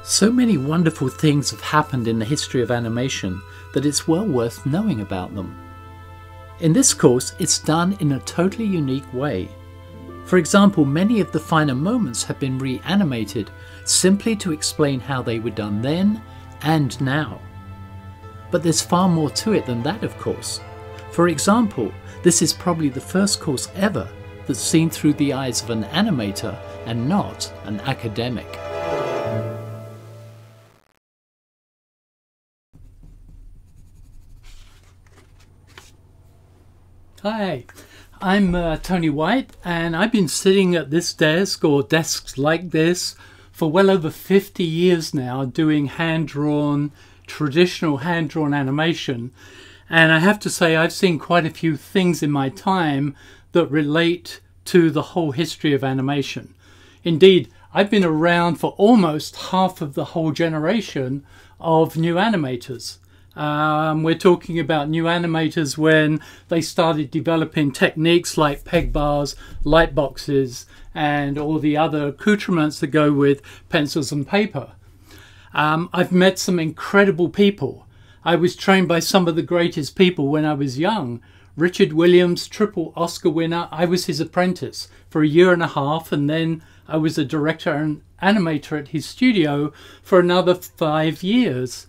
So many wonderful things have happened in the history of animation that it's well worth knowing about them. In this course, it's done in a totally unique way. For example, many of the finer moments have been reanimated simply to explain how they were done then and now. But there's far more to it than that, of course. For example, this is probably the first course ever that's seen through the eyes of an animator and not an academic. Hi, I'm Tony White, and I've been sitting at this desk or desks like this for well over 50 years now doing traditional hand-drawn animation. And I have to say I've seen quite a few things in my time that relate to the whole history of animation. Indeed, I've been around for almost half of the whole generation of new animators. We're talking about new animators when they started developing techniques like peg bars, light boxes, and all the other accoutrements that go with pencils and paper. I've met some incredible people. I was trained by some of the greatest people when I was young. Richard Williams, triple Oscar winner. I was his apprentice for a year and a half, and then I was a director and animator at his studio for another 5 years.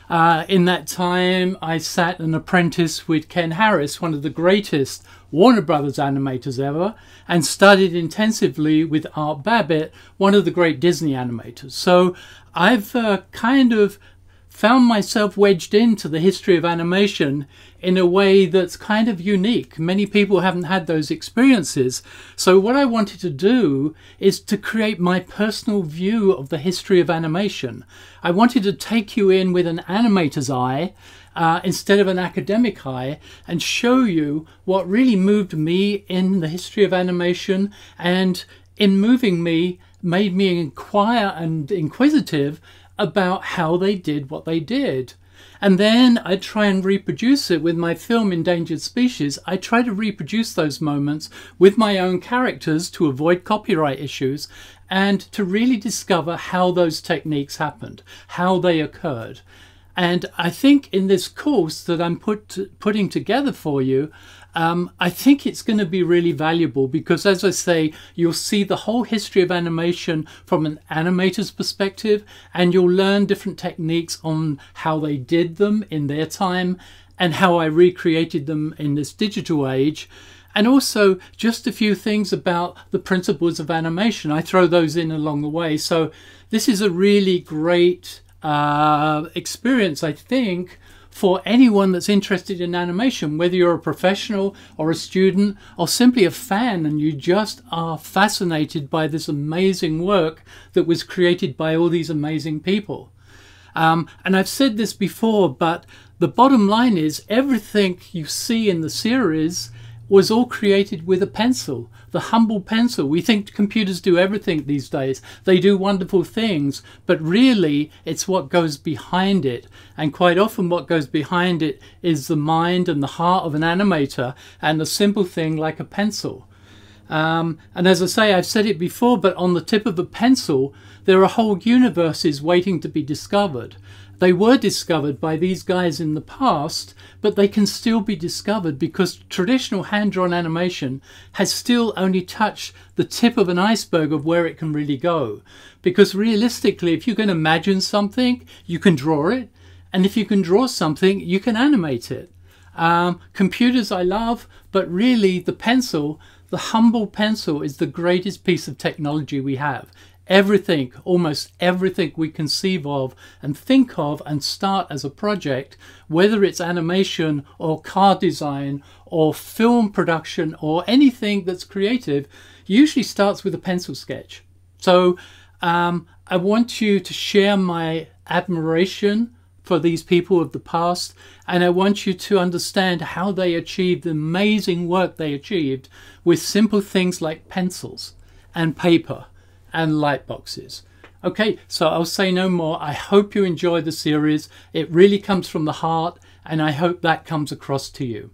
In that time, I sat an apprentice with Ken Harris, one of the greatest Warner Brothers animators ever, and studied intensively with Art Babbitt, one of the great Disney animators. So I've kind of found myself wedged into the history of animation in a way that's kind of unique. Many people haven't had those experiences. So what I wanted to do is to create my personal view of the history of animation. I wanted to take you in with an animator's eye instead of an academic eye, and show you what really moved me in the history of animation, and in moving me made me inquire and inquisitive about how they did what they did. And then I try and reproduce it with my film Endangered Species. I try to reproduce those moments with my own characters to avoid copyright issues and to really discover how those techniques happened, how they occurred. And I think in this course that I'm putting together for you, I think it's going to be really valuable because, as I say, you'll see the whole history of animation from an animator's perspective, and you'll learn different techniques on how they did them in their time and how I recreated them in this digital age. And also just a few things about the principles of animation. I throw those in along the way. So this is a really great experience, I think, for anyone that's interested in animation, whether you're a professional or a student or simply a fan and you just are fascinated by this amazing work that was created by all these amazing people. And I've said this before, but the bottom line is everything you see in the series was all created with a pencil, the humble pencil. We think computers do everything these days. They do wonderful things, but really it's what goes behind it. And quite often what goes behind it is the mind and the heart of an animator and a simple thing like a pencil. And as I say, I've said it before, but on the tip of a pencil, there are whole universes waiting to be discovered. They were discovered by these guys in the past, but they can still be discovered because traditional hand-drawn animation has still only touched the tip of an iceberg of where it can really go. Because realistically, if you can imagine something, you can draw it. And if you can draw something, you can animate it. Computers I love, but really the pencil, the humble pencil, is the greatest piece of technology we have. Everything, almost everything we conceive of and think of and start as a project, whether it's animation or car design or film production or anything that's creative, usually starts with a pencil sketch. So I want you to share my admiration for these people of the past, and I want you to understand how they achieved the amazing work they achieved with simple things like pencils and paper and light boxes. Okay, so I'll say no more. I hope you enjoy the series. It really comes from the heart, and I hope that comes across to you.